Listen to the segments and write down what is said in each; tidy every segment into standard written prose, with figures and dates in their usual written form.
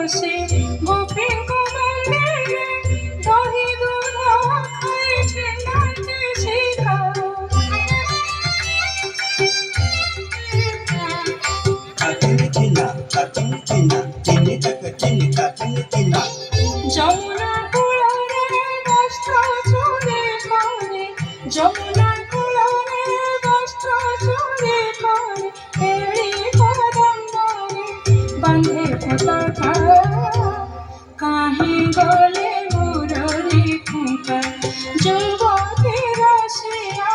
বসে গোপী কোমলে দহি দুধ খাইছে নাচে শিখা যমুনা কুলরে বস্ত্র চুরি করে যমুনা কুলরে বস্ত্র চুরি করে এড়ি কদম্বরে বাঁধে পতাকা কাহি গলে মুরলি ফুঁকা যুবতী রসিয়া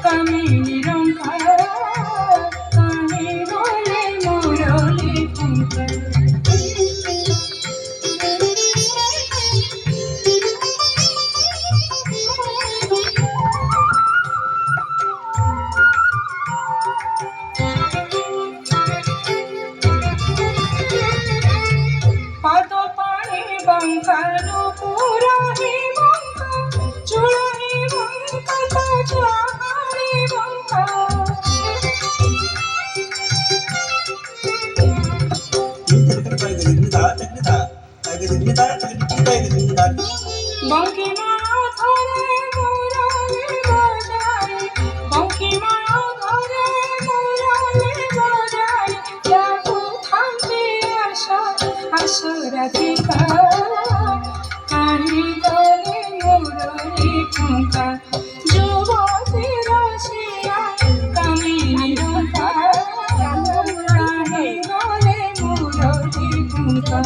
কামিনী রঙ্কা কাহি গলে মুরলি ফুঁকা বঙ্কালু পুরাহি বঙ্কা চূড়াহি বঙ্কা কাজুয়াহারি বঙ্কা বঙ্কি মায়া ধরে মুরালি বাজায় বঙ্কি মায়া ধরে মুরালি বাজায় যাবো থামতে আসা আসো রাধিকা কাহি গলে মুরলি ফুঁকা যুবতী রসিয়া কামিনী রঙ্কা কাহি গলে মুরলি ফুঁকা